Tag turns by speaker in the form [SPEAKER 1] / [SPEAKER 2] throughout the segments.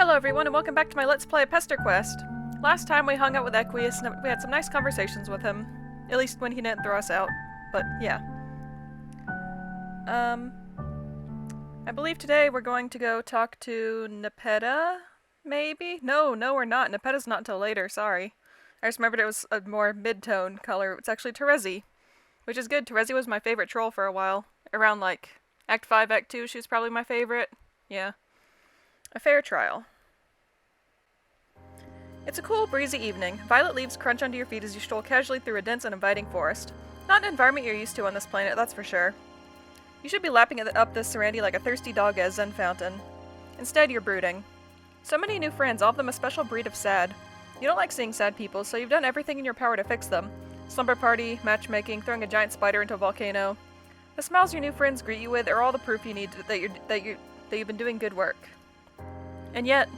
[SPEAKER 1] Hello everyone and welcome back to my Let's Play Pesterquest. Last time we hung out with Equius and we had some nice conversations with him. At least when he didn't throw us out. But yeah. I believe today we're going to go talk to Nepeta? Maybe? No, we're not. Nepeta's not until later, sorry. I just remembered it was a more mid-tone color. It's actually Terezi. Which is good. Terezi was my favorite troll for a while. Around like Act 5, Act 2, she was probably my favorite. Yeah. A fair trial. It's a cool, breezy evening. Violet leaves crunch under your feet as you stroll casually through a dense and inviting forest. Not an environment you're used to on this planet, that's for sure. You should be lapping up this serenity like a thirsty dog at a zen fountain. Instead, you're brooding. So many new friends, all of them a special breed of sad. You don't like seeing sad people, so you've done everything in your power to fix them. Slumber party, matchmaking, throwing a giant spider into a volcano. The smiles your new friends greet you with are all the proof you need that you've been doing good work. And yet,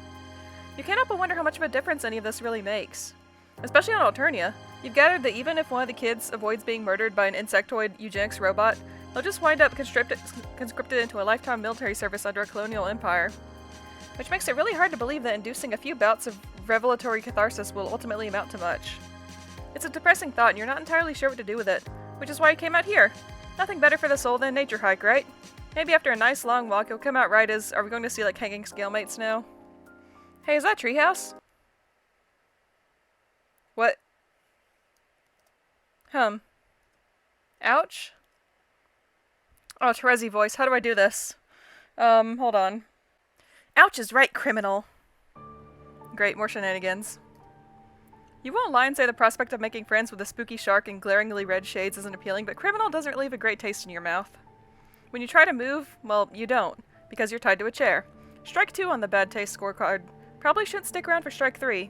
[SPEAKER 1] you can't help but wonder how much of a difference any of this really makes. Especially on Alternia. You've gathered that even if one of the kids avoids being murdered by an insectoid eugenics robot, they'll just wind up conscripted into a lifetime military service under a colonial empire. Which makes it really hard to believe that inducing a few bouts of revelatory catharsis will ultimately amount to much. It's a depressing thought and you're not entirely sure what to do with it, which is why you came out here. Nothing better for the soul than a nature hike, right? Maybe after a nice long walk, you'll come out right as, are we going to see like hanging scalemates now? Hey, is that treehouse? What? Ouch? Oh, Terezi voice, how do I do this? Hold on. Ouch is right, criminal. Great, more shenanigans. You won't lie and say the prospect of making friends with a spooky shark in glaringly red shades isn't appealing, but criminal doesn't leave a great taste in your mouth. When you try to move, well, you don't, because you're tied to a chair. Strike 2 on the bad taste scorecard. Probably shouldn't stick around for strike 3.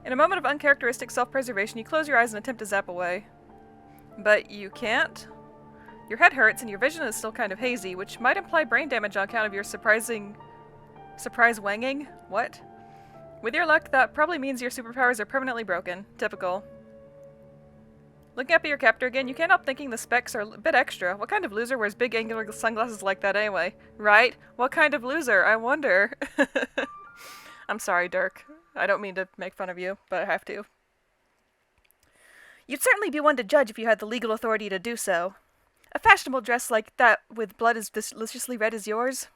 [SPEAKER 1] In a moment of uncharacteristic self-preservation, you close your eyes and attempt to zap away. But you can't? Your head hurts and your vision is still kind of hazy, which might imply brain damage on account of your surprise wanging? What? With your luck, that probably means your superpowers are permanently broken. Typical. Looking up at your captor again, you can't help thinking the specs are a bit extra. What kind of loser wears big angular sunglasses like that anyway? Right? What kind of loser? I wonder. I'm sorry, Dirk. I don't mean to make fun of you, but I have to. You'd certainly be one to judge if you had the legal authority to do so. A fashionable dress like that with blood as deliciously red as yours?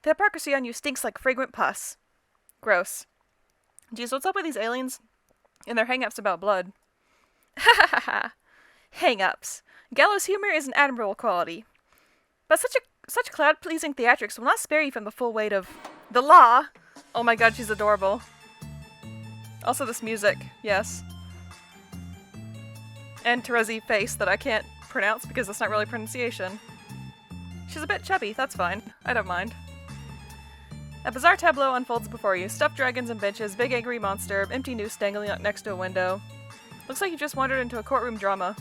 [SPEAKER 1] The hypocrisy on you stinks like fragrant pus. Gross. Geez, what's up with these aliens and their hang-ups about blood? Ha ha ha ha! Hang-ups. Gallows humor is an admirable quality. But such cloud-pleasing theatrics will not spare you from the full weight of the law. Oh my god, she's adorable. Also this music, yes. And Terezi face that I can't pronounce because that's not really pronunciation. She's a bit chubby, that's fine. I don't mind. A bizarre tableau unfolds before you. Stuffed dragons and benches, big angry monster, empty noose dangling next to a window. Looks like you just wandered into a courtroom drama.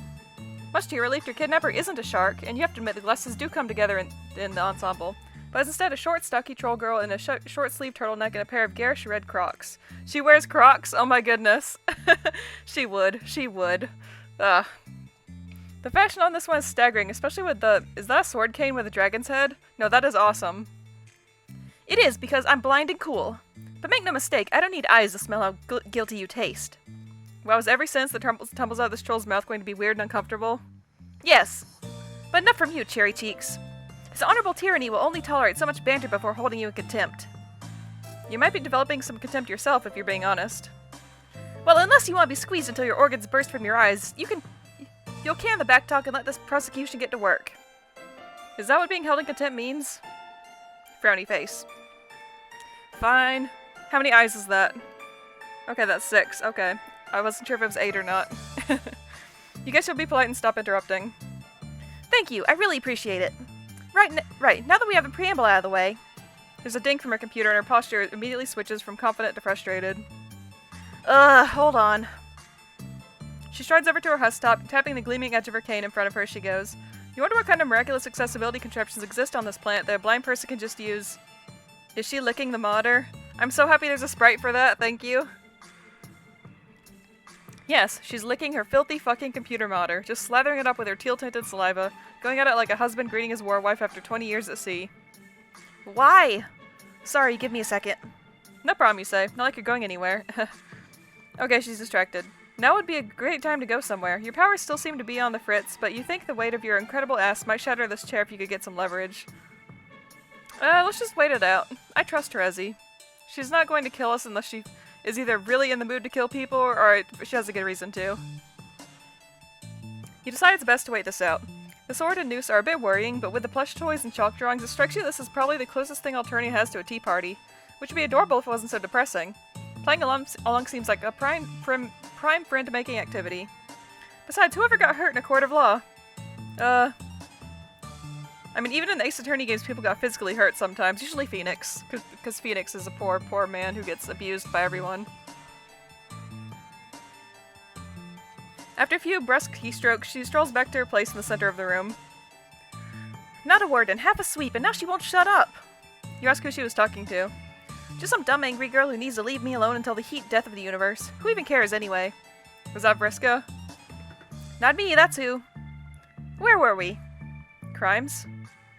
[SPEAKER 1] Much to your relief, your kidnapper isn't a shark, and you have to admit the glasses do come together in the ensemble. But is instead a short, stocky troll girl in a short-sleeved turtleneck and a pair of garish red Crocs. She wears Crocs? Oh my goodness. She would. Ugh. The fashion on this one is staggering, especially with the... Is that a sword cane with a dragon's head? No, that is awesome. It is, because I'm blind and cool. But make no mistake, I don't need eyes to smell how guilty you taste. Wow, is every sentence that tumbles out of this troll's mouth going to be weird and uncomfortable? Yes. But enough from you, Cherry Cheeks. This honorable tyranny will only tolerate so much banter before holding you in contempt. You might be developing some contempt yourself, if you're being honest. Well, unless you want to be squeezed until your organs burst from your eyes, you'll can the back talk and let this prosecution get to work. Is that what being held in contempt means? Frowny face. Fine. How many eyes is that? Okay, that's 6. Okay. I wasn't sure if it was 8 or not. You guess you'll be polite and stop interrupting. Thank you, I really appreciate it. Right, now that we have the preamble out of the way. There's a ding from her computer and her posture immediately switches from confident to frustrated. Hold on. She strides over to her husktop, tapping the gleaming edge of her cane in front of her as she goes. You wonder what kind of miraculous accessibility contraptions exist on this planet that a blind person can just use. Is she licking the modder? I'm so happy there's a sprite for that, thank you. Yes, she's licking her filthy fucking computer modder, just slathering it up with her teal-tinted saliva, going at it like a husband greeting his war wife after 20 years at sea. Why? Sorry, give me a second. No problem, you say. Not like you're going anywhere. Okay, she's distracted. Now would be a great time to go somewhere. Your powers still seem to be on the fritz, but you think the weight of your incredible ass might shatter this chair if you could get some leverage. Let's just wait it out. I trust Terezi. She's not going to kill us unless she is either really in the mood to kill people or she has a good reason to. You decide it's best to wait this out. The sword and noose are a bit worrying, but with the plush toys and chalk drawings, it strikes you this is probably the closest thing Alternia has to a tea party, which would be adorable if it wasn't so depressing. Playing along seems like a prime friend-making activity. Besides, whoever got hurt in a court of law? I mean, even in the Ace Attorney games, people got physically hurt sometimes. Usually Phoenix, because Phoenix is a poor, poor man who gets abused by everyone. After a few brusque keystrokes, she strolls back to her place in the center of the room. Not a word and half a sweep, and now she won't shut up! You ask who she was talking to. Just some dumb angry girl who needs to leave me alone until the heat death of the universe. Who even cares anyway? Was that Vriska? Not me, that's who. Where were we? Crimes?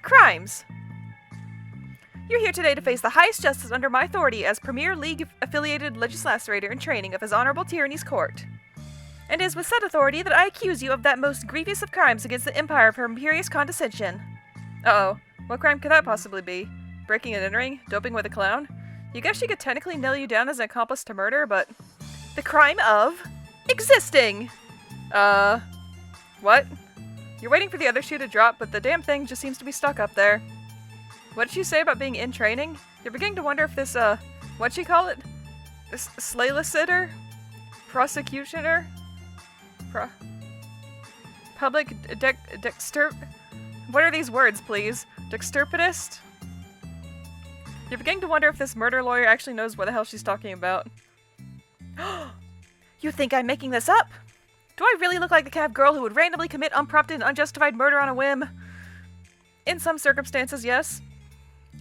[SPEAKER 1] Crimes! You're here today to face the highest justice under my authority as Premier League-affiliated legislator in training of His Honorable Tyranny's Court. And it is with said authority that I accuse you of that most grievous of crimes against the Empire of her imperious condescension. Uh-oh. What crime could that possibly be? Breaking and entering? Doping with a clown? You guess she could technically nail you down as an accomplice to murder, but... The crime of... existing! What? You're waiting for the other shoe to drop, but the damn thing just seems to be stuck up there. What did she say about being in training? You're beginning to wonder if this, what'd she call it? Slayliciter? Prosecutioner? Public dexter... What are these words, please? Dexterpidist? You're beginning to wonder if this murder lawyer actually knows what the hell she's talking about. You think I'm making this up? Do I really look like the kind of girl who would randomly commit unprompted and unjustified murder on a whim? In some circumstances, yes.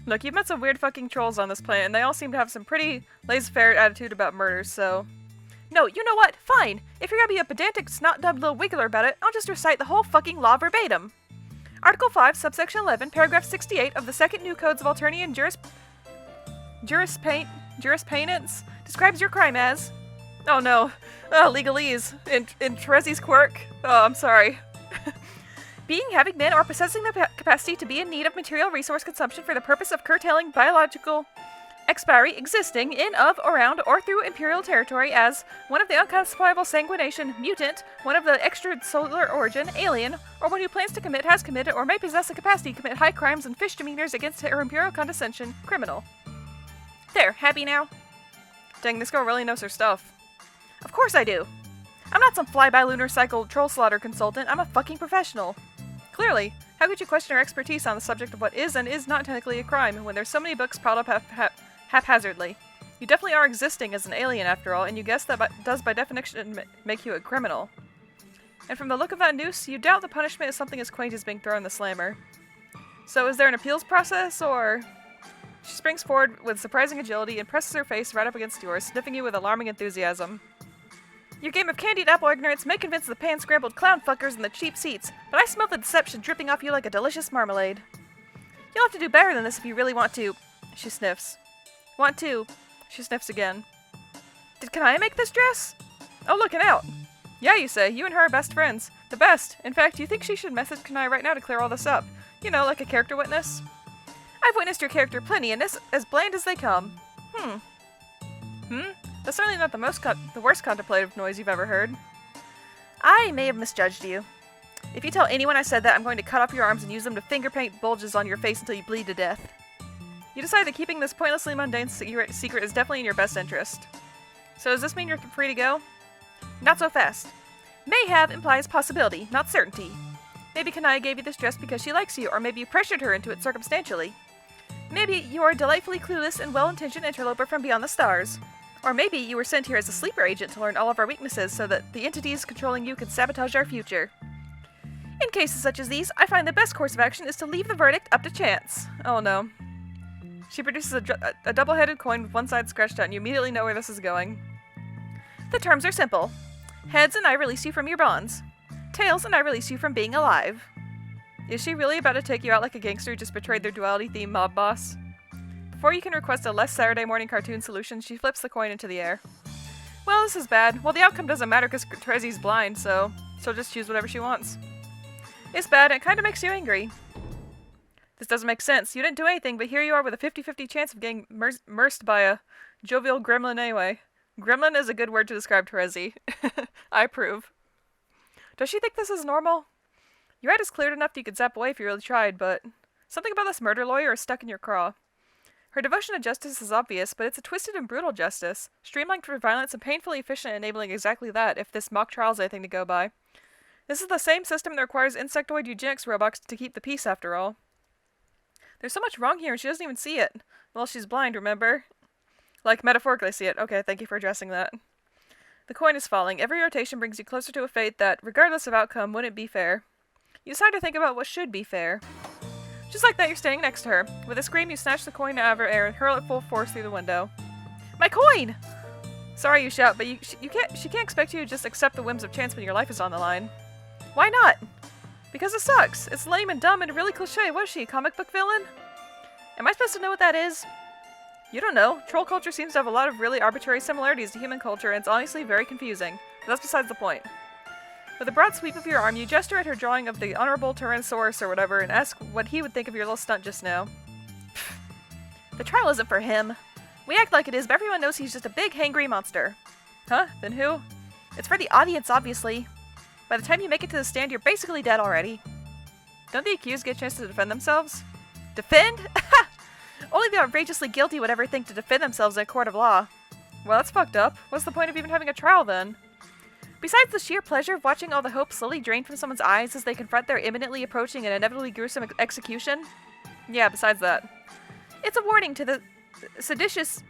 [SPEAKER 1] Look, you've met some weird fucking trolls on this planet, and they all seem to have some pretty laissez-faire attitude about murders, so... No, you know what? Fine. If you're gonna be a pedantic, snot-dubbed little wiggler about it, I'll just recite the whole fucking law verbatim. Article 5, subsection 11, paragraph 68 of the Second New Codes of Alternian Jurisprudence describes your crime as... Oh no. Legalese. In Terezi's quirk. Oh, I'm sorry. Being, having been, or possessing the capacity to be in need of material resource consumption for the purpose of curtailing biological expiry existing in, of, around, or through imperial territory as one of the unclassifiable sanguination, mutant, one of the extrasolar origin, alien, or one who plans to commit, has committed, or may possess the capacity to commit high crimes and fish demeanors against her imperial condescension, criminal. There, happy now? Dang, this girl really knows her stuff. Of course I do. I'm not some fly-by-lunar cycle troll slaughter consultant, I'm a fucking professional. Clearly, how could you question her expertise on the subject of what is and is not technically a crime when there's so many books piled up haphazardly? You definitely are existing as an alien after all, and you guess that does by definition make you a criminal. And from the look of that noose, you doubt the punishment is something as quaint as being thrown in the slammer. So is there an appeals process, or... She springs forward with surprising agility and presses her face right up against yours, sniffing you with alarming enthusiasm. Your game of candied apple ignorance may convince the pan-scrambled clown fuckers in the cheap seats, but I smell the deception dripping off you like a delicious marmalade. You'll have to do better than this if you really want to... She sniffs. Want to... She sniffs again. Did Kanaya make this dress? Oh, looking out. Yeah, you say. You and her are best friends. The best. In fact, you think she should message Kanaya right now to clear all this up. You know, like a character witness. I've witnessed your character plenty, and it's as bland as they come. That's certainly not the worst contemplative noise you've ever heard. I may have misjudged you. If you tell anyone I said that, I'm going to cut off your arms and use them to finger paint bulges on your face until you bleed to death. You decide that keeping this pointlessly mundane secret is definitely in your best interest. So does this mean you're free to go? Not so fast. May have implies possibility, not certainty. Maybe Kanaya gave you this dress because she likes you, or maybe you pressured her into it circumstantially. Maybe you are a delightfully clueless and well-intentioned interloper from beyond the stars. Or maybe you were sent here as a sleeper agent to learn all of our weaknesses so that the entities controlling you can sabotage our future. In cases such as these, I find the best course of action is to leave the verdict up to chance. Oh no. She produces a double-headed coin with one side scratched out, and you immediately know where this is going. The terms are simple. Heads and I release you from your bonds. Tails and I release you from being alive. Is she really about to take you out like a gangster who just betrayed their duality-themed mob boss? Before you can request a less Saturday morning cartoon solution, she flips the coin into the air. Well, this is bad. Well, the outcome doesn't matter because Terezi's blind, so she'll just choose whatever she wants. It's bad, and it kind of makes you angry. This doesn't make sense. You didn't do anything, but here you are with a 50-50 chance of getting mersed by a jovial gremlin anyway. Gremlin is a good word to describe Terezi. I approve. Does she think this is normal? Your head is cleared enough that you could zap away if you really tried, but something about this murder lawyer is stuck in your craw. Her devotion to justice is obvious, but it's a twisted and brutal justice, streamlined for violence and painfully efficient at enabling exactly that, if this mock trial is anything to go by. This is the same system that requires insectoid eugenics robots to keep the peace, after all. There's so much wrong here, and she doesn't even see it. Well, she's blind, remember? Like, metaphorically see it. Okay, thank you for addressing that. The coin is falling. Every rotation brings you closer to a fate that, regardless of outcome, wouldn't be fair. You decide to think about what should be fair. Just like that, you're standing next to her. With a scream, you snatch the coin out of her air and hurl it full force through the window. My coin! Sorry, you shout, but she can't expect you to just accept the whims of chance when your life is on the line. Why not? Because it sucks. It's lame and dumb and really cliche. What is she, a comic book villain? Am I supposed to know what that is? You don't know. Troll culture seems to have a lot of really arbitrary similarities to human culture, and it's honestly very confusing. But that's besides the point. With a broad sweep of your arm, you gesture at her drawing of the Honorable Tyrannosaurus or whatever, and ask what he would think of your little stunt just now. Pfft. The trial isn't for him. We act like it is, but everyone knows he's just a big, hangry monster. Huh? Then who? It's for the audience, obviously. By the time you make it to the stand, you're basically dead already. Don't the accused get a chance to defend themselves? Defend? Only the outrageously guilty would ever think to defend themselves in a court of law. Well, that's fucked up. What's the point of even having a trial, then? Besides the sheer pleasure of watching all the hope slowly drain from someone's eyes as they confront their imminently approaching and inevitably gruesome execution? Yeah, besides that. It's a warning to the seditious...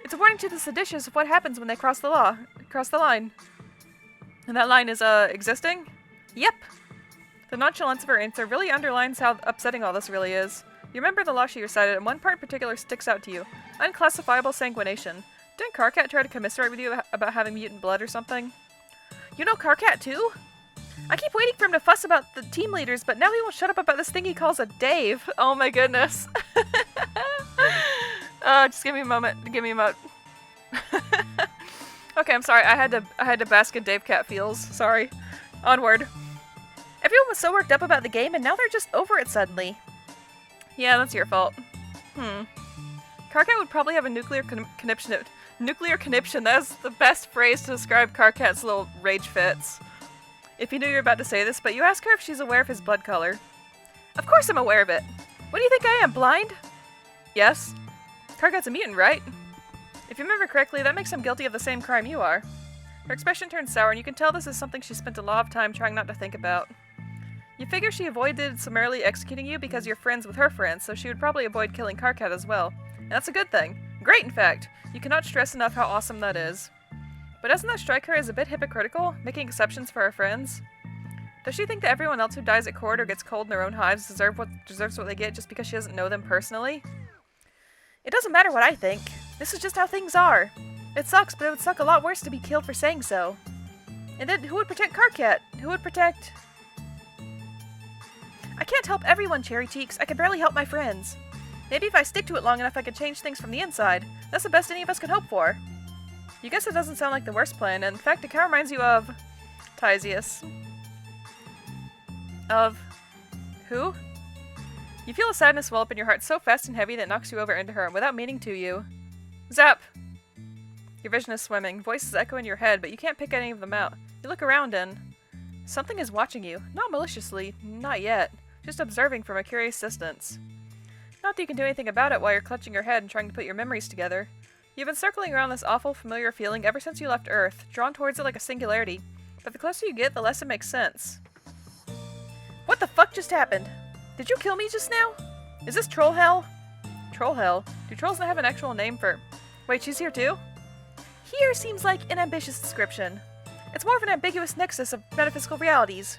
[SPEAKER 1] It's a warning to the seditious of what happens when they cross the line. And that line is, existing? Yep. The nonchalance of her answer really underlines how upsetting all this really is. You remember the law she recited, and one part in particular sticks out to you. Unclassifiable sanguination. Didn't Karkat try to commiserate with you about having mutant blood or something? You know Karkat, too? I keep waiting for him to fuss about the team leaders, but now he won't shut up about this thing he calls a Dave. Oh my goodness. Just give me a moment. Give me a moment. Okay, I'm sorry. I had to bask in Dave Cat feels. Sorry. Onward. Everyone was so worked up about the game, and now they're just over it suddenly. Yeah, that's your fault. Karkat would probably have a nuclear conniption. Nuclear conniption. That's the best phrase to describe Karkat's little rage fits. If you knew you were about to say this, but you ask her if she's aware of his blood color. Of course I'm aware of it. What do you think I am, blind? Yes. Karkat's a mutant, right? If you remember correctly, that makes him guilty of the same crime you are. Her expression turns sour, and you can tell this is something she spent a lot of time trying not to think about. You figure she avoided summarily executing you because you're friends with her friends, so she would probably avoid killing Karkat as well. And that's a good thing. Great, in fact. You cannot stress enough how awesome that is. But doesn't that strike her as a bit hypocritical, making exceptions for her friends? Does she think that everyone else who dies at court or gets cold in their own hives deserves what they get just because she doesn't know them personally? It doesn't matter what I think. This is just how things are. It sucks, but it would suck a lot worse to be killed for saying so. And then who would protect Karkat? Who would protect... I can't help everyone, Cherry Cheeks. I can barely help my friends. Maybe if I stick to it long enough I could change things from the inside. That's the best any of us could hope for. You guess it doesn't sound like the worst plan, and in fact it kind of reminds you of... Tysius. Of... who? You feel a sadness well up in your heart so fast and heavy that it knocks you over into her, and without meaning to you... Zap! Your vision is swimming. Voices echo in your head, but you can't pick any of them out. You look around and... something is watching you. Not maliciously. Not yet. Just observing from a curious distance. Not that you can do anything about it while you're clutching your head and trying to put your memories together. You've been circling around this awful, familiar feeling ever since you left Earth, drawn towards it like a singularity. But the closer you get, the less it makes sense. What the fuck just happened? Did you kill me just now? Is this troll hell? Troll hell? Do trolls not have an actual name for... Wait, she's here too? Here seems like an ambitious description. It's more of an ambiguous nexus of metaphysical realities.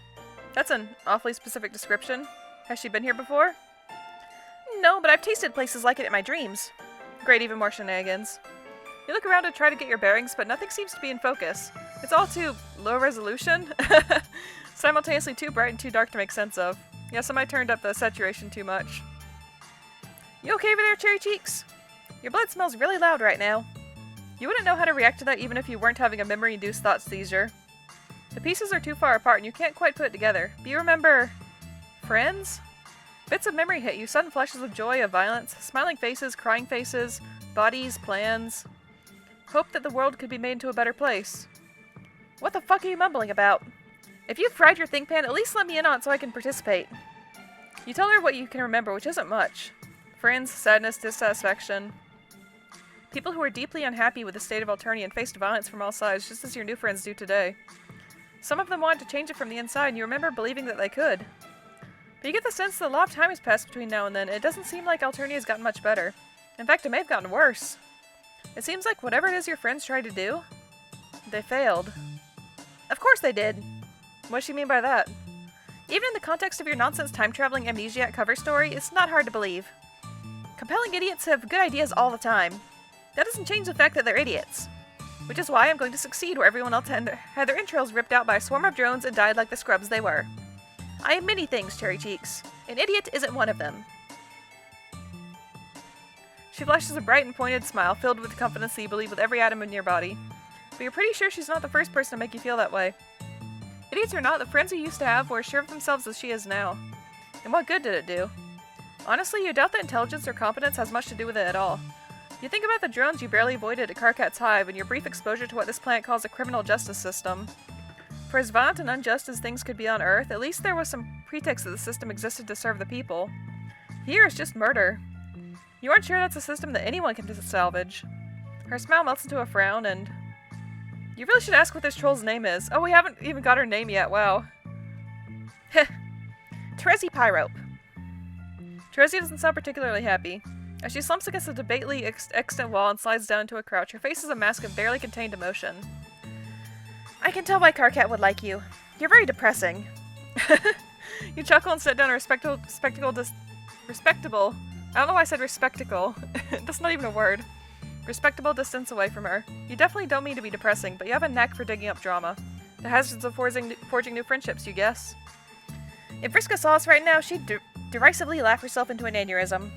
[SPEAKER 1] That's an awfully specific description. Has she been here before? No, but I've tasted places like it in my dreams. Great, even more shenanigans. You look around to try to get your bearings, but nothing seems to be in focus. It's all too low resolution. Simultaneously too bright and too dark to make sense of. Yeah, somebody turned up the saturation too much. You okay over there, Cherry Cheeks? Your blood smells really loud right now. You wouldn't know how to react to that even if you weren't having a memory-induced thought seizure. The pieces are too far apart and you can't quite put it together. Do you remember... friends? Bits of memory hit you, sudden flashes of joy, of violence, smiling faces, crying faces, bodies, plans. Hope that the world could be made into a better place. What the fuck are you mumbling about? If you've fried your think pan, at least let me in on it so I can participate. You tell her what you can remember, which isn't much. Friends, sadness, dissatisfaction. People who are deeply unhappy with the state of Alternia and faced violence from all sides, just as your new friends do today. Some of them wanted to change it from the inside, and you remember believing that they could. But you get the sense that a lot of time has passed between now and then. It doesn't seem like Alternia has gotten much better. In fact, it may have gotten worse. It seems like whatever it is your friends tried to do, they failed. Of course they did. What does she mean by that? Even in the context of your nonsense time-traveling amnesiac cover story, it's not hard to believe. Compelling idiots have good ideas all the time. That doesn't change the fact that they're idiots. Which is why I'm going to succeed where everyone else had their entrails ripped out by a swarm of drones and died like the scrubs they were. I am many things, Cherry Cheeks. An idiot isn't one of them. She flashes a bright and pointed smile, filled with confidence that you believe with every atom in your body. But you're pretty sure she's not the first person to make you feel that way. Idiots or not, the friends you used to have were as sure of themselves as she is now. And what good did it do? Honestly, you doubt that intelligence or competence has much to do with it at all. You think about the drones you barely avoided at Karkat's Hive and your brief exposure to what this planet calls a criminal justice system. For as violent and unjust as things could be on Earth, at least there was some pretext that the system existed to serve the people. Here it's just murder. You aren't sure that's a system that anyone can salvage. Her smile melts into a frown, and... You really should ask what this troll's name is. Oh, we haven't even got her name yet, wow. Heh. Terezi Pyrope. Terezi doesn't sound particularly happy. As she slumps against the debately extant wall and slides down into a crouch, her face is a mask of barely contained emotion. I can tell why Karkat would like you. You're very depressing. You chuckle and set down a respectable... I don't know why I said respectable. That's not even a word. Respectable distance away from her. You definitely don't mean to be depressing, but you have a knack for digging up drama. The hazards of forging new friendships, you guess. If Vriska saw us right now, she'd derisively laugh herself into an aneurysm.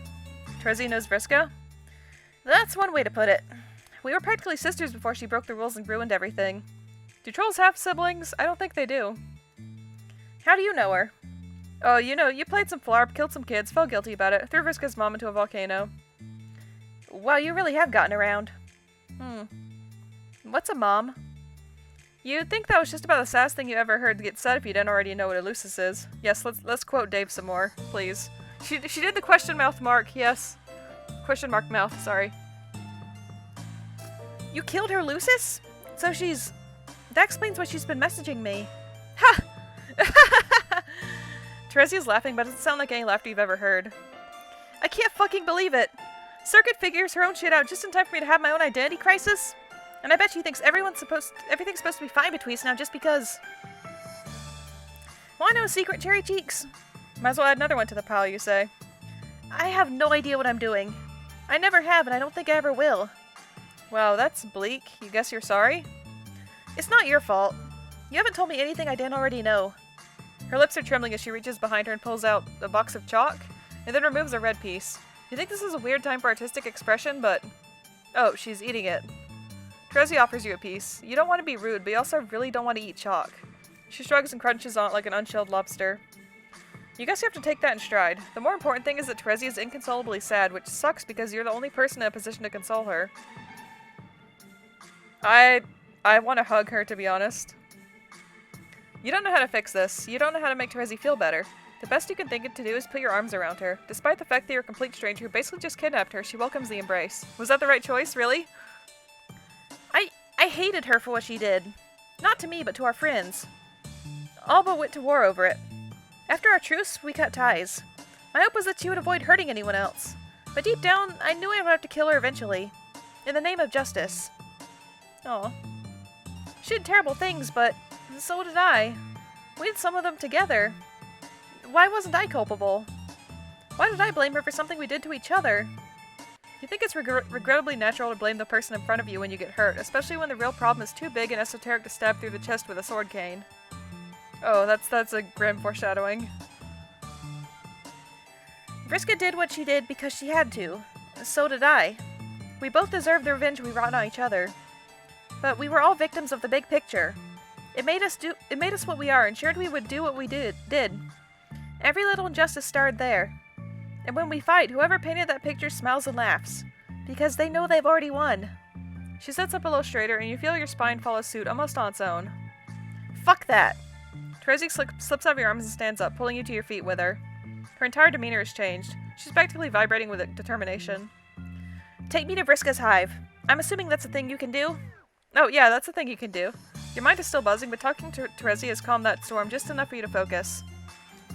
[SPEAKER 1] Terezi knows Vriska? That's one way to put it. We were practically sisters before she broke the rules and ruined everything. Do trolls have siblings? I don't think they do. How do you know her? Oh, you know, you played some flarp, killed some kids, felt guilty about it, threw Vriska's mom into a volcano. Wow, you really have gotten around. What's a mom? You'd think that was just about the saddest thing you ever heard to get said if you didn't already know what Elusis is. Yes, let's quote Dave some more, please. She did the question mark, yes. Question mark mouth, sorry. You killed her, Lucis? So she's... That explains why she's been messaging me. Ha! Terezi is laughing, but it doesn't sound like any laughter you've ever heard. I can't fucking believe it! Circuit figures her own shit out just in time for me to have my own identity crisis? And I bet she thinks everything's supposed to be fine between us now just because... Want to know a secret, Cherry Cheeks? Might as well add another one to the pile, you say. I have no idea what I'm doing. I never have, and I don't think I ever will. Wow, that's bleak. You guess you're sorry? It's not your fault. You haven't told me anything I didn't already know. Her lips are trembling as she reaches behind her and pulls out a box of chalk, and then removes a red piece. You think this is a weird time for artistic expression, but... Oh, she's eating it. Terezi offers you a piece. You don't want to be rude, but you also really don't want to eat chalk. She shrugs and crunches on it like an unshelled lobster. You guess you have to take that in stride. The more important thing is that Terezi is inconsolably sad, which sucks because you're the only person in a position to console her. I want to hug her, to be honest. You don't know how to fix this. You don't know how to make Terezi feel better. The best you can think to do is put your arms around her. Despite the fact that you're a complete stranger who basically just kidnapped her, she welcomes the embrace. Was that the right choice, really? I hated her for what she did. Not to me, but to our friends. All but went to war over it. After our truce, we cut ties. My hope was that she would avoid hurting anyone else. But deep down, I knew I would have to kill her eventually. In the name of justice. Aw. She did terrible things, but so did I. We did some of them together. Why wasn't I culpable? Why did I blame her for something we did to each other? You think it's regrettably natural to blame the person in front of you when you get hurt, especially when the real problem is too big and esoteric to stab through the chest with a sword cane. Oh, that's a grim foreshadowing. Vriska did what she did because she had to. So did I. We both deserve the revenge we wrought on each other. But we were all victims of the big picture. It made us what we are, ensured we would do what we did. Every little injustice started there. And when we fight, whoever painted that picture smiles and laughs. Because they know they've already won. She sits up a little straighter, and you feel your spine follow suit almost on its own. Fuck that! Terezi slips out of your arms and stands up, pulling you to your feet with her. Her entire demeanor has changed. She's practically vibrating with determination. Take me to Vriska's hive. I'm assuming that's a thing you can do? Oh, yeah, that's a thing you can do. Your mind is still buzzing, but talking to Terezi has calmed that storm just enough for you to focus.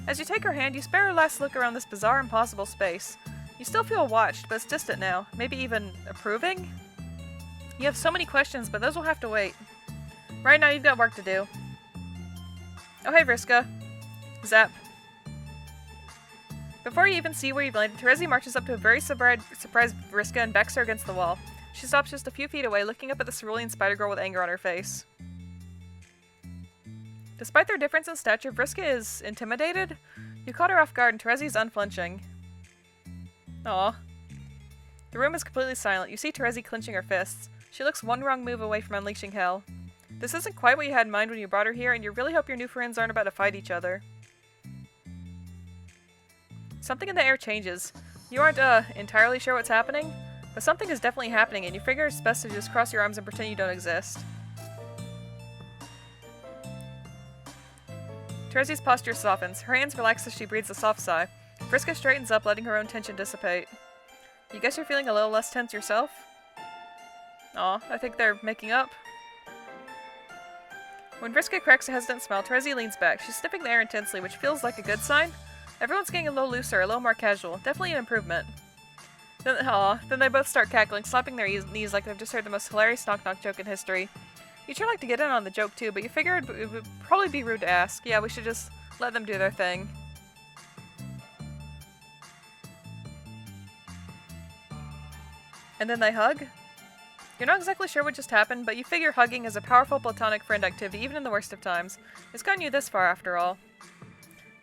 [SPEAKER 1] As you take her hand, you spare a last look around this bizarre, impossible space. You still feel watched, but it's distant now. Maybe even approving? You have so many questions, but those will have to wait. Right now, you've got work to do. Oh, hey, Vriska. Zap. Before you even see where you've landed, Terezi marches up to a very surprised Vriska and backs her against the wall. She stops just a few feet away, looking up at the cerulean spider girl with anger on her face. Despite their difference in stature, Vriska is intimidated. You caught her off guard, and Terezi is unflinching. Aw. The room is completely silent. You see Terezi clenching her fists. She looks one wrong move away from unleashing hell. This isn't quite what you had in mind when you brought her here, and you really hope your new friends aren't about to fight each other. Something in the air changes. You aren't, entirely sure what's happening, but something is definitely happening, and you figure it's best to just cross your arms and pretend you don't exist. Terezi's posture softens. Her hands relax as she breathes a soft sigh. Vriska straightens up, letting her own tension dissipate. You guess you're feeling a little less tense yourself? Aw, I think they're making up. When Vriska cracks a hesitant smile, Terezi leans back. She's sniffing the air intensely, which feels like a good sign. Everyone's getting a little looser, a little more casual. Definitely an improvement. Then they both start cackling, slapping their knees like they've just heard the most hilarious knock-knock joke in history. You'd sure like to get in on the joke too, but you figure it would probably be rude to ask. Yeah, we should just let them do their thing. And then they hug? You're not exactly sure what just happened, but you figure hugging is a powerful platonic friend activity, even in the worst of times. It's gotten you this far, after all.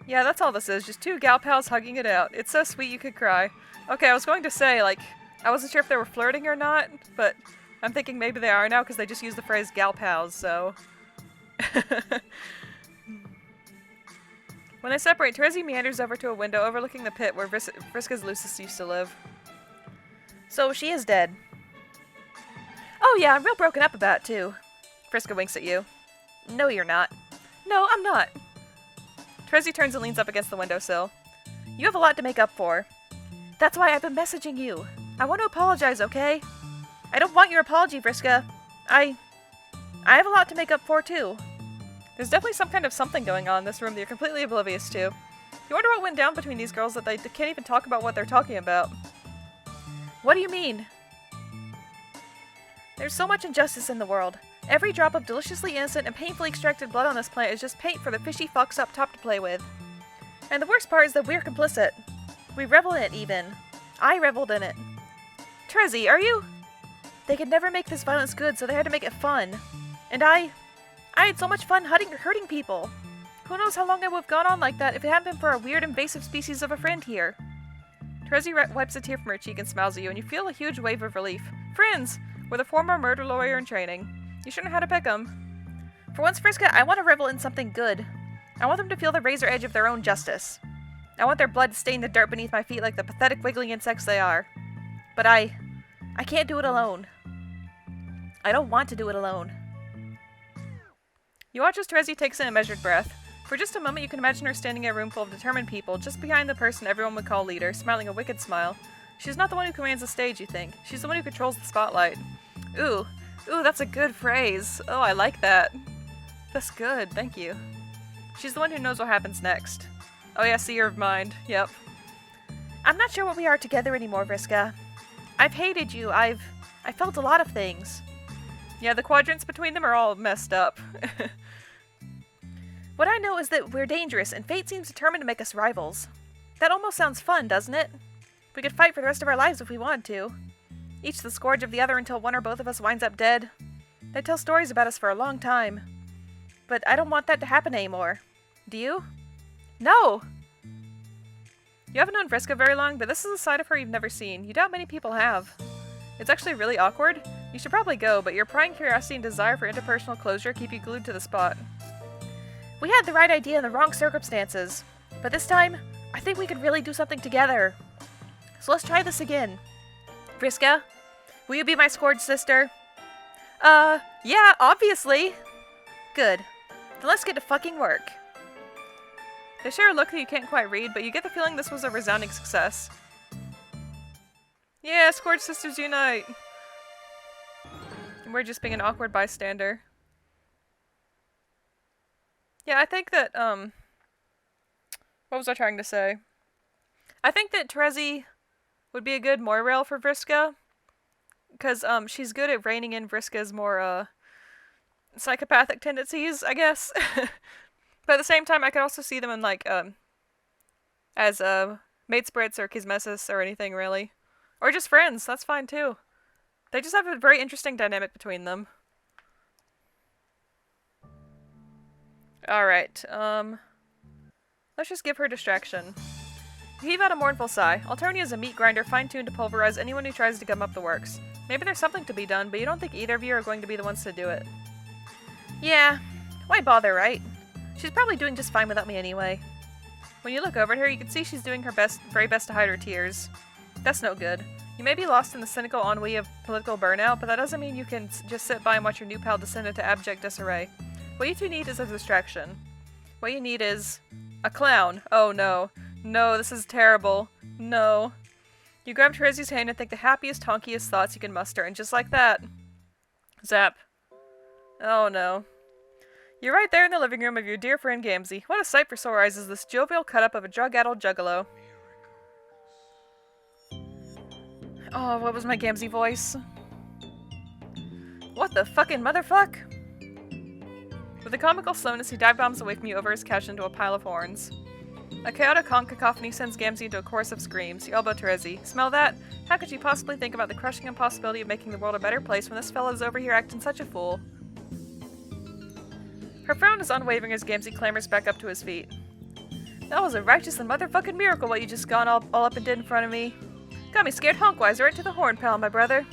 [SPEAKER 1] Yeah, that's all this is, just two gal pals hugging it out. It's so sweet you could cry. Okay, I was going to say, like, I wasn't sure if they were flirting or not, but I'm thinking maybe they are now because they just used the phrase gal pals, so... When they separate, Terezi meanders over to a window overlooking the pit where Vriska's Lucis used to live. So, she is dead. Oh yeah, I'm real broken up about it, too. Vriska winks at you. No, you're not. No, I'm not. Terezi turns and leans up against the windowsill. You have a lot to make up for. That's why I've been messaging you. I want to apologize, okay? I don't want your apology, Vriska. I have a lot to make up for, too. There's definitely some kind of something going on in this room that you're completely oblivious to. You wonder what went down between these girls that they can't even talk about what they're talking about. What do you mean? There's so much injustice in the world. Every drop of deliciously innocent and painfully extracted blood on this planet is just paint for the fishy fucks up top to play with. And the worst part is that we're complicit. We revel in it, even. I reveled in it. Terezi, are you? They could never make this violence good, so they had to make it fun. And I had so much fun hurting people. Who knows how long I would have gone on like that if it hadn't been for a weird invasive species of a friend here. Terezi wipes a tear from her cheek and smiles at you, and you feel a huge wave of relief. Friends! With a former murder lawyer in training. You should know how to pick 'em. For once, Vriska, I want to revel in something good. I want them to feel the razor edge of their own justice. I want their blood to stain the dirt beneath my feet like the pathetic wiggling insects they are. But I can't do it alone. I don't want to do it alone. You watch as Terezi takes in a measured breath. For just a moment, you can imagine her standing in a room full of determined people, just behind the person everyone would call leader, smiling a wicked smile. She's not the one who commands the stage, you think. She's the one who controls the spotlight. Ooh, that's a good phrase. Oh, I like that. That's good, thank you. She's the one who knows what happens next. Oh yeah, seer of mind. Yep. I'm not sure what we are together anymore, Vriska. I've hated you. I felt a lot of things. Yeah, the quadrants between them are all messed up. What I know is that we're dangerous, and fate seems determined to make us rivals. That almost sounds fun, doesn't it? We could fight for the rest of our lives if we wanted to. Each the scourge of the other until one or both of us winds up dead. They tell stories about us for a long time. But I don't want that to happen anymore. Do you? No! You haven't known Vriska very long, but this is a side of her you've never seen. You doubt many people have. It's actually really awkward. You should probably go, but your prying curiosity and desire for interpersonal closure keep you glued to the spot. We had the right idea in the wrong circumstances, but this time, I think we could really do something together. So let's try this again. Vriska, will you be my scourge sister? Yeah, obviously. Good. Then let's get to fucking work. They share a look that you can't quite read, but you get the feeling this was a resounding success. Yeah, Scourge Sisters unite! And we're just being an awkward bystander. Yeah, I think that, what was I trying to say? I think that Terezi would be a good Moirail for Vriska. Because, she's good at reining in Vriska's more, psychopathic tendencies, I guess. But at the same time, I could also see them in, like, as, mate splits or Kismesis or anything, really. Or just friends, that's fine, too. They just have a very interesting dynamic between them. Alright, let's just give her distraction. You heave out a mournful sigh. Alternia is a meat grinder fine-tuned to pulverize anyone who tries to gum up the works. Maybe there's something to be done, but you don't think either of you are going to be the ones to do it. Yeah, why bother, right? She's probably doing just fine without me anyway. When you look over at her, you can see she's doing her very best to hide her tears. That's no good. You may be lost in the cynical ennui of political burnout, but that doesn't mean you can just sit by and watch your new pal descend into abject disarray. What you two need is a distraction. What you need is a clown. Oh no. No, this is terrible. No. You grab Terezi's hand and think the happiest, honkiest thoughts you can muster, and just like that... Zap. Oh no. You're right there in the living room of your dear friend Gamzee. What a sight for sore eyes is this jovial cut-up of a drug-addled juggalo. Oh, what was my Gamzee voice? What the fucking motherfuck? With a comical slowness, he dive bombs away from you over his couch into a pile of horns. A chaotic honk cacophony sends Gamzee into a chorus of screams. You elbow Terezi. Smell that? How could you possibly think about the crushing impossibility of making the world a better place when this fellow's over here acting such a fool? Her frown is unwavering as Gamzee clambers back up to his feet. That was a righteous and motherfucking miracle what you just gone all up and did in front of me. Got me scared honkwise right to the horn, pal, my brother.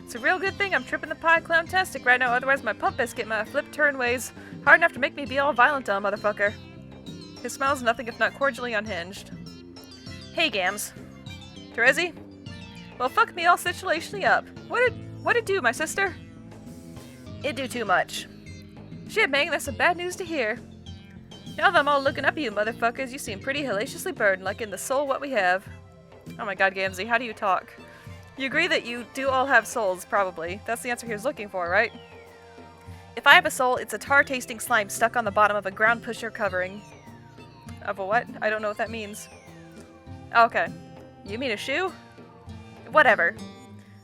[SPEAKER 1] It's a real good thing I'm tripping the pie clown-tastic right now, otherwise my pump biscuit might flip turn ways hard enough to make me be all violent on a motherfucker. His smile's nothing if not cordially unhinged. Hey, Gams. Terezi? Well, fuck me all situationally up. What'd do, my sister? It do too much. Shit, man, that's some bad news to hear. Now that I'm all looking up at you motherfuckers, you seem pretty hellaciously burdened, like in the soul what we have. Oh my god, Gamzee, how do you talk? You agree that you do all have souls, probably. That's the answer he was looking for, right? If I have a soul, it's a tar-tasting slime stuck on the bottom of a ground pusher covering. Of a what? I don't know what that means. Oh, okay. You mean a shoe? Whatever.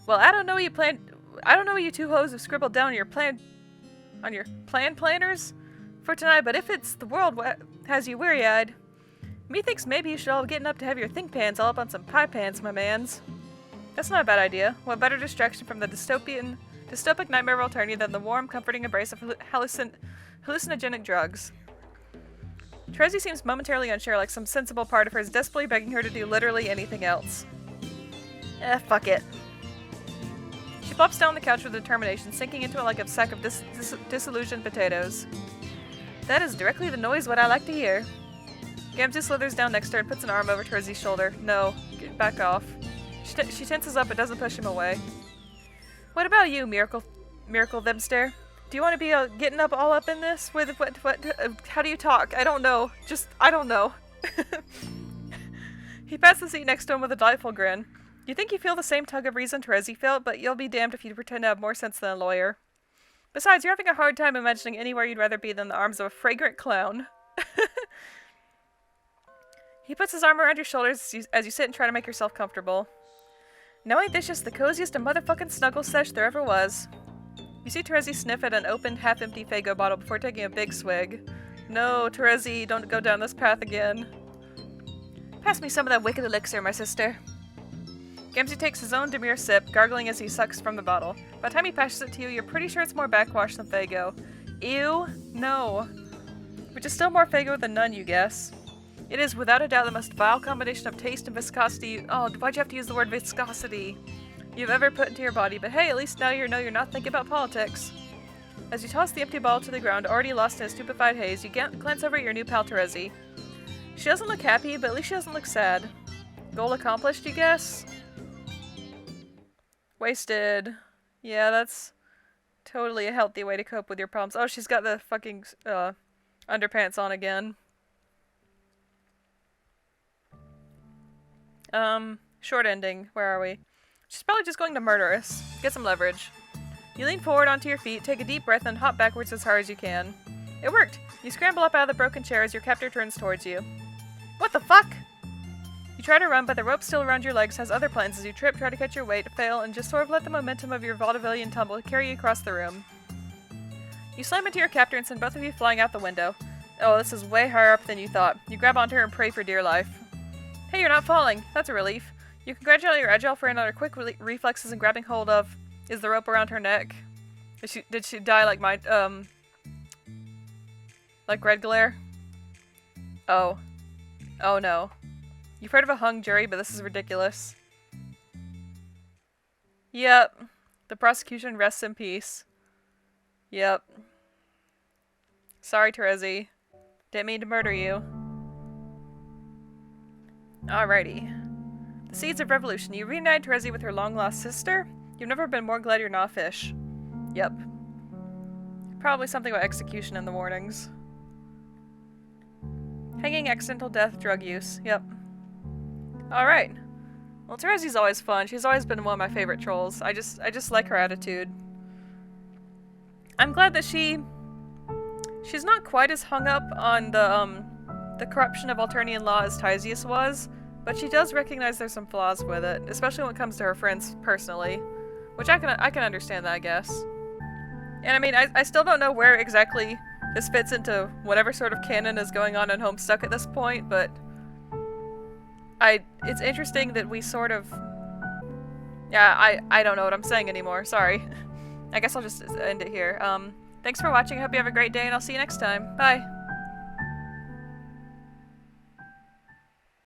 [SPEAKER 1] Well, I don't know what you two hoes have scribbled down on your plan planners for tonight, but if it's the world what has you weary-eyed, methinks maybe you should all get up to have your think pans all up on some pie pans, my mans. That's not a bad idea. What better distraction from the dystopic nightmare of Alternia than the warm, comforting embrace of hallucinogenic drugs? Terezi seems momentarily unsure, like some sensible part of her is desperately begging her to do literally anything else. Fuck it. She plops down on the couch with determination, sinking into it like a sack of disillusioned potatoes. That is directly the noise what I like to hear. Gamzee slithers down next to her and puts an arm over Terezi's shoulder. No, get back off. She tenses up but doesn't push him away. What about you, Miracle Themster? Do you want to be getting up all up in this? With how do you talk? I don't know. I don't know. He pats the seat next to him with a delightful grin. You think you feel the same tug of reason Terezi felt, but you'll be damned if you pretend to have more sense than a lawyer. Besides, you're having a hard time imagining anywhere you'd rather be than the arms of a fragrant clown. He puts his arm around your shoulders as you sit and try to make yourself comfortable. Now ain't this just the coziest and motherfucking snuggle sesh there ever was? You see Terezi sniff at an opened, half-empty Faygo bottle before taking a big swig. No, Terezi, don't go down this path again. Pass me some of that wicked elixir, my sister. Gamzee takes his own demure sip, gargling as he sucks from the bottle. By the time he passes it to you, you're pretty sure it's more backwash than Faygo. Ew, no. Which is still more Faygo than none, you guess. It is without a doubt the most vile combination of taste and viscosity. Oh, why'd you have to use the word viscosity? you've ever put into your body, but hey, at least now you know you're not thinking about politics. As you toss the empty bottle to the ground, already lost in a stupefied haze, you glance over at your new pal Terezi. She doesn't look happy, but at least she doesn't look sad. Goal accomplished, you guess? Wasted. Yeah, that's totally a healthy way to cope with your problems. Oh, she's got the fucking underpants on again. Short ending. Where are we? She's probably just going to murder us. Get some leverage. You lean forward onto your feet, take a deep breath, and hop backwards as hard as you can. It worked! You scramble up out of the broken chair as your captor turns towards you. What the fuck? You try to run, but the rope still around your legs has other plans as you trip, try to catch your weight, fail, and just sort of let the momentum of your vaudevillian tumble carry you across the room. You slam into your captor and send both of you flying out the window. Oh, this is way higher up than you thought. You grab onto her and pray for dear life. Hey, you're not falling. That's a relief. You congratulate your agile for another quick reflexes and grabbing hold of... Is the rope around her neck? Did she die like my, like red glare? Oh. Oh no. You've heard of a hung jury, but this is ridiculous. Yep. The prosecution rests in peace. Yep. Sorry, Terezi. Didn't mean to murder you. Alrighty. The seeds of revolution. You reunite Terezi with her long-lost sister? You've never been more glad you're not a fish. Yep. Probably something about execution in the warnings. Hanging, accidental death, drug use. Yep. Alright. Well, Terezi's always fun. She's always been one of my favorite trolls. I just like her attitude. I'm glad that she's not quite as hung up on the corruption of Alternian law as Tysius was, but she does recognize there's some flaws with it, especially when it comes to her friends personally. Which I can understand that, I guess. And I mean, I still don't know where exactly this fits into whatever sort of canon is going on in Homestuck at this point, but it's interesting that we sort of... Yeah, I don't know what I'm saying anymore, sorry. I guess I'll just end it here. Thanks for watching, I hope you have a great day, and I'll see you next time. Bye!